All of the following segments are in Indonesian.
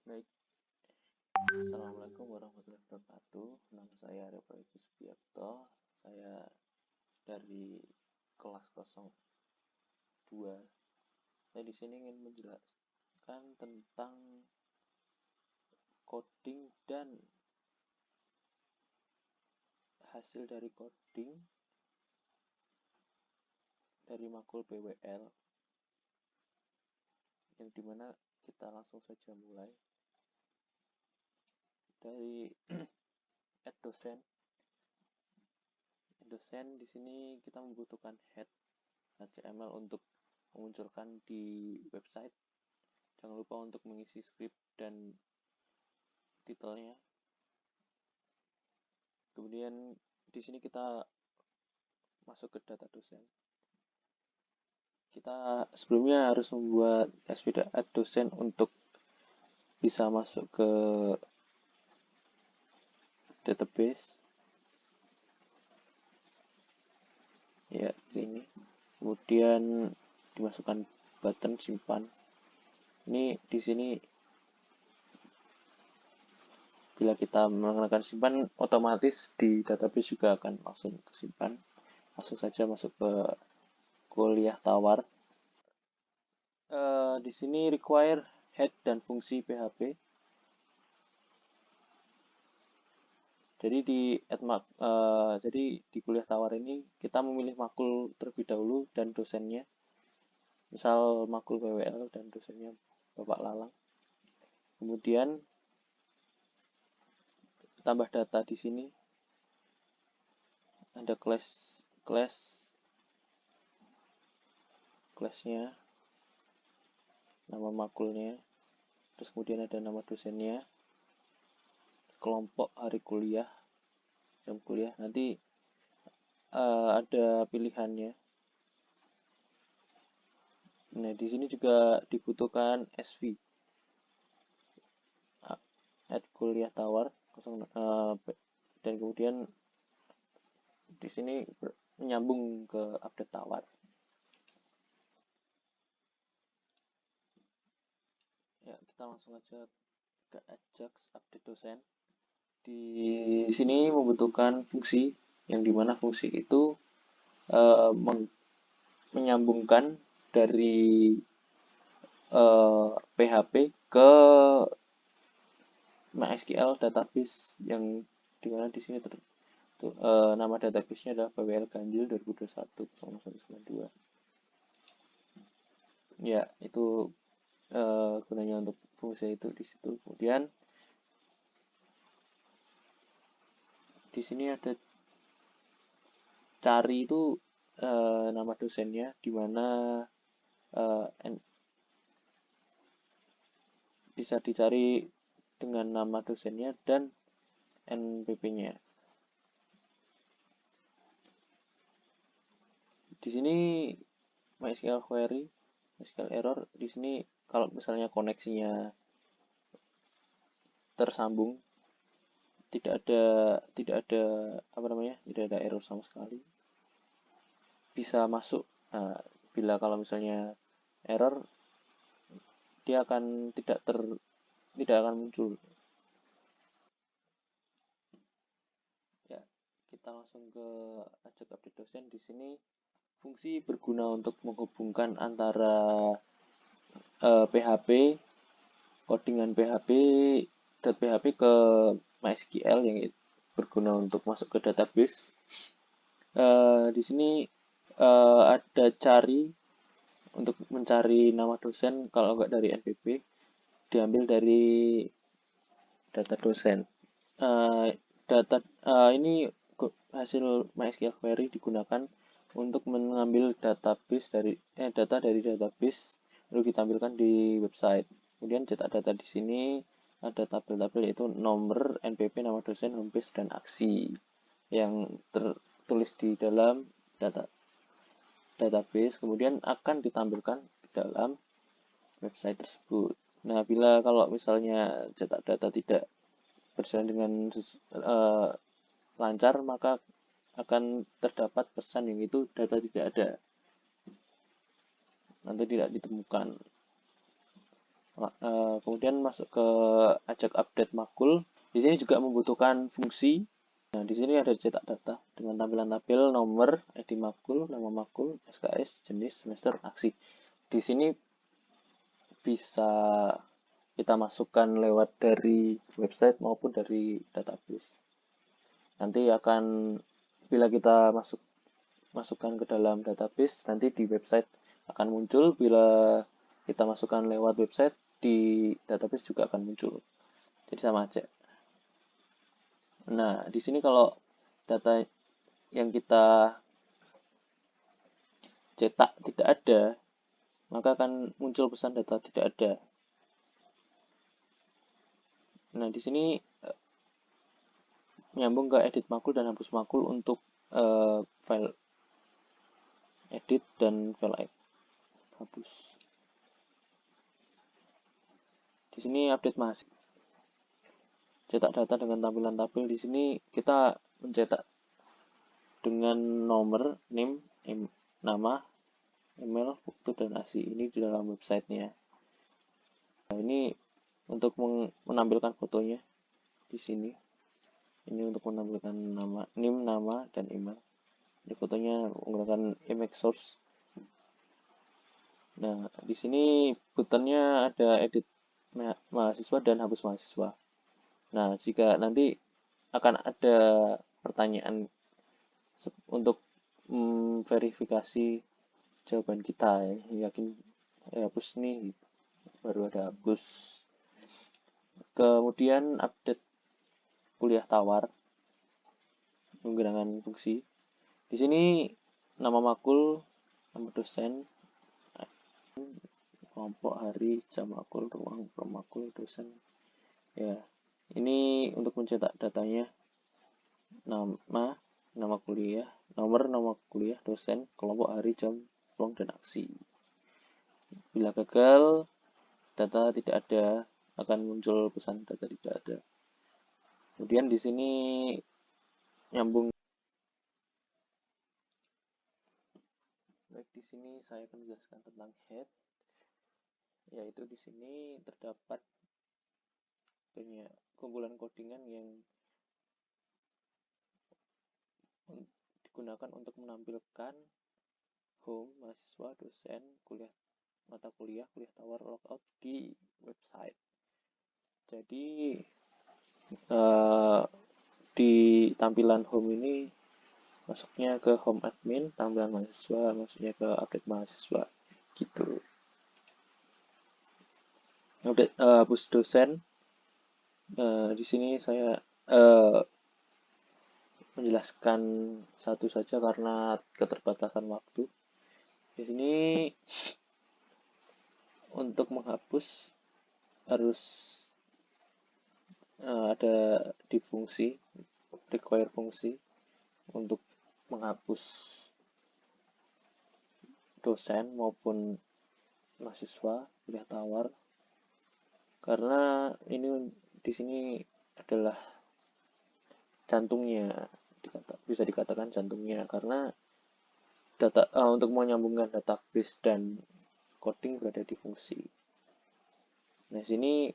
Baik, Assalamualaikum warahmatullahi wabarakatuh. Nama saya Arif Subiakto. Saya dari kelas 02. Saya di sini ingin menjelaskan tentang coding dan hasil dari coding dari makul PWL, yang dimana kita langsung saja mulai dari dosen. Di sini kita membutuhkan head HTML untuk memunculkan di website. Jangan lupa untuk mengisi script dan titelnya. Kemudian di sini kita masuk ke data dosen. Kita sebelumnya harus membuat dosen untuk bisa masuk ke database. Ya, ini. Kemudian dimasukkan button simpan. Ini di sini bila kita menggunakan simpan, otomatis di database juga akan langsung kesimpan. Langsung saja masuk ke kuliah tawar. Di sini require head dan fungsi PHP. Jadi di kuliah tawar ini kita memilih makul terlebih dahulu dan dosennya. Misal makul PWL dan dosennya Bapak Lalang. Kemudian tambah data di sini. Ada class-nya, nama makulnya, terus kemudian ada nama dosennya, kelompok hari kuliah, jam kuliah. Nanti ada pilihannya. Nah, di sini juga dibutuhkan SV at kuliah tawar dan kemudian di sini menyambung ke update tawar. Ya, kita langsung aja ke Ajax update dosen. Di sini membutuhkan fungsi, yang dimana fungsi itu menyambungkan dari PHP ke MySQL database, yang dimana di sini nama database-nya adalah PWL Ganjil 2021-192. Ya, itu gunanya untuk fungsi itu di situ. Kemudian di sini ada cari itu nama dosennya, di mana bisa dicari dengan nama dosennya dan NPP-nya. Di sini MySQL query, MySQL error. Di sini kalau misalnya koneksinya tersambung, tidak ada error sama sekali, bisa masuk. Nah, bila kalau misalnya error, dia akan tidak akan muncul. Ya, kita langsung ke Ajax update dosen. Di sini fungsi berguna untuk menghubungkan antara PHP, codingan PHP ke MySQL yang berguna untuk masuk ke database. Di sini ada cari untuk mencari nama dosen. Kalau enggak dari NPP, diambil dari data dosen. Ini hasil MySQL query digunakan untuk mengambil data dari database lalu ditampilkan di website. Kemudian cetak data di sini ada tabel-tabel, yaitu nomor, NPP, nama dosen, homepage, dan aksi yang tertulis di dalam database, kemudian akan ditampilkan di dalam website tersebut. Nah, kalau misalnya cetak data tidak berjalan dengan lancar, maka akan terdapat pesan yang itu data tidak ada, nanti tidak ditemukan. Kemudian masuk ke ajak update makul. Di sini juga membutuhkan fungsi. Nah, di sini ada cetak data dengan tampilan tabel, nomor, ID makul, nama makul, SKS, jenis, semester, aksi. Di sini bisa kita masukkan lewat dari website maupun dari database. Nanti akan bila kita masukkan ke dalam database, nanti di website akan muncul. Bila kita masukkan lewat website, di database juga akan muncul. Jadi sama aja. Nah, di sini kalau data yang kita cetak tidak ada, maka akan muncul pesan data tidak ada. Nah, di sini nyambung ke edit makul dan hapus makul untuk file edit dan file hapus. Di sini update mahasiswa. Cetak data dengan tampilan tabel. Di sini kita mencetak dengan nomor, name, nama, email, waktu, dan ASI. Ini di dalam websitenya. Nah, ini untuk menampilkan fotonya di sini. Ini untuk menampilkan nama, name, nama, dan email. Ini fotonya menggunakan image source. Nah, di sini buttonnya ada edit mahasiswa dan hapus mahasiswa. Nah, jika nanti akan ada pertanyaan untuk verifikasi jawaban kita, yakin hapus nih, baru ada hapus. Kemudian update kuliah tawar menggunakan fungsi. Di sini nama makul, nama dosen, kelompok, hari, jam makul, ruang makul, dosen. Ya, ini untuk mencetak datanya. Nama kuliah, nomor nama kuliah, dosen, kelompok, hari, jam, ruang, dan aksi. Bila gagal, data tidak ada, akan muncul pesan data tidak ada. Kemudian di sini nyambung. Baik, di sini saya akan menjelaskan tentang head, yaitu di sini terdapat banyak kumpulan codingan yang digunakan untuk menampilkan home, mahasiswa, dosen, kuliah, mata kuliah, kuliah tawar, logout di website. Jadi di tampilan home ini masuknya ke home admin, tampilan mahasiswa masuknya ke update mahasiswa gitu. Update hapus dosen. Di sini saya menjelaskan satu saja karena keterbatasan waktu. Di sini untuk menghapus harus ada di fungsi, require fungsi untuk menghapus dosen maupun mahasiswa kuliah tawar, karena ini di sini adalah jantungnya, bisa dikatakan jantungnya, karena data untuk menyambungkan database dan coding berada di fungsi. Nah, sini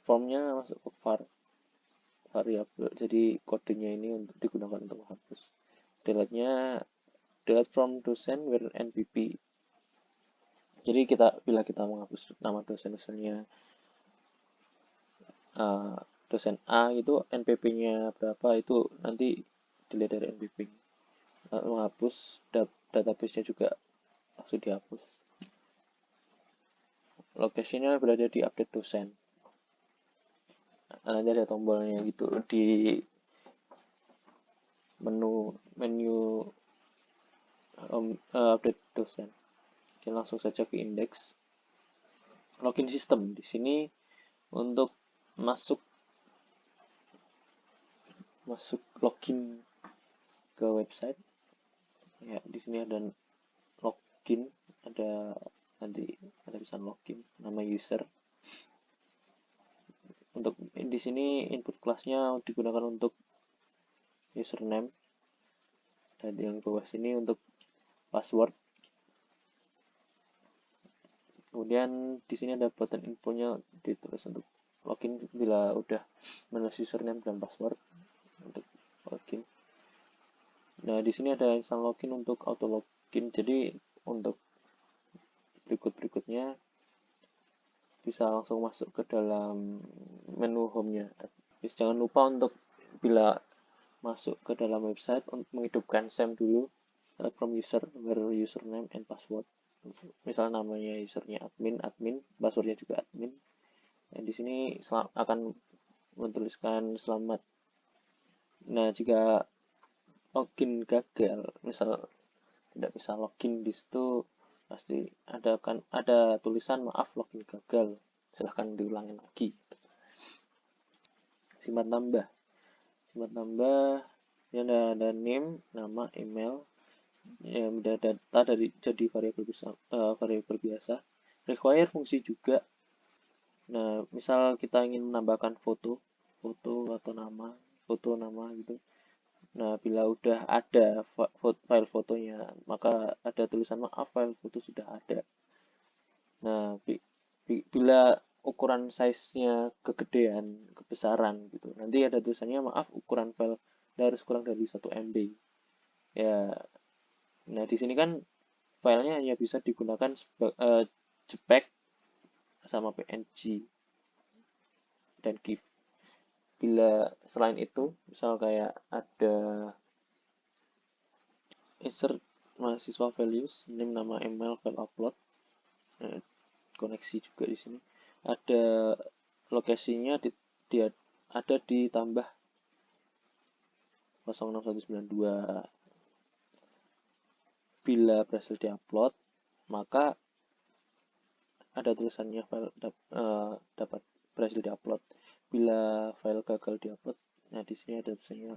formnya masuk ke variabel, jadi kodenya ini untuk digunakan untuk menghapus. Delete from dosen where npp. Jadi bila kita menghapus nama dosen, misalnya dosen A itu npp-nya berapa, itu nanti dilihat dari npp. Menghapus database-nya juga langsung dihapus. Lokasinya berada di update dosen. Nanti ada tombolnya gitu di menu update dosen. Kita langsung saja ke indeks login system. Di sini untuk masuk login ke website, ya di sini ada login, nanti ada tulisan login, nama user. Untuk di sini input kelasnya digunakan untuk username, dan yang bawah sini untuk password. Kemudian di sini ada button infonya, ditulis untuk login bila udah menulis username dan password untuk login. Nah, di sini ada install login untuk auto login. Jadi untuk berikutnya bisa langsung masuk ke dalam menu home-nya. Terus jangan lupa untuk bila masuk ke dalam website untuk menghidupkan SAM dulu, select from user where username and password. Misal namanya usernya admin, passwordnya juga admin. Dan di sini akan menuliskan selamat. Nah, jika login gagal, misal tidak bisa login di situ, pasti ada tulisan maaf login gagal, silahkan diulangi lagi. Simpan tambah ini ada name, nama, email, yang ada data jadi variabel biasa. Require fungsi juga. Nah, misal kita ingin menambahkan foto atau foto nama gitu. Nah, bila udah ada file fotonya, maka ada tulisan maaf file foto sudah ada. Nah, bila ukuran size-nya kebesaran gitu. Nanti ada tulisannya maaf ukuran file harus kurang dari 1 MB. Ya, nah di sini kan filenya hanya bisa digunakan JPEG sama PNG dan GIF. Bila selain itu, misal kayak ada insert mahasiswa values, name, nama, email, file upload, koneksi juga di sini. Ada lokasinya ada ditambah 06192. Bila berhasil diupload, maka ada tulisannya file dapat berhasil diupload. Bila file gagal diupload, nah di sini ada tulisannya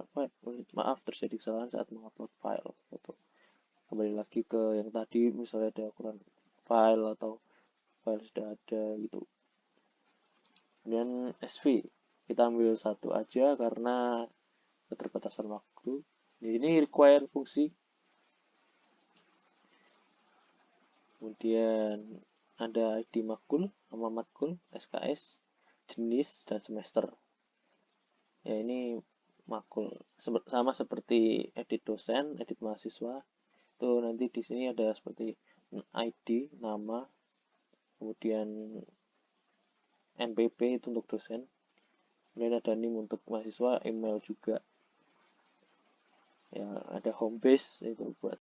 maaf terjadi kesalahan saat mengupload file foto. Kembali lagi ke yang tadi, misalnya ada ukuran file atau file sudah ada gitu. Kemudian SV kita ambil satu aja karena keterbatasan waktu. Ini require fungsi. Kemudian ada ID makul, nama matkul, SKS, jenis, dan semester. Ya, ini makul sama seperti edit dosen, edit mahasiswa. Itu nanti di sini ada seperti ID, nama, kemudian NPP itu untuk dosen. Kemudian ada NIM untuk mahasiswa, email juga. Ya, ada home base itu buat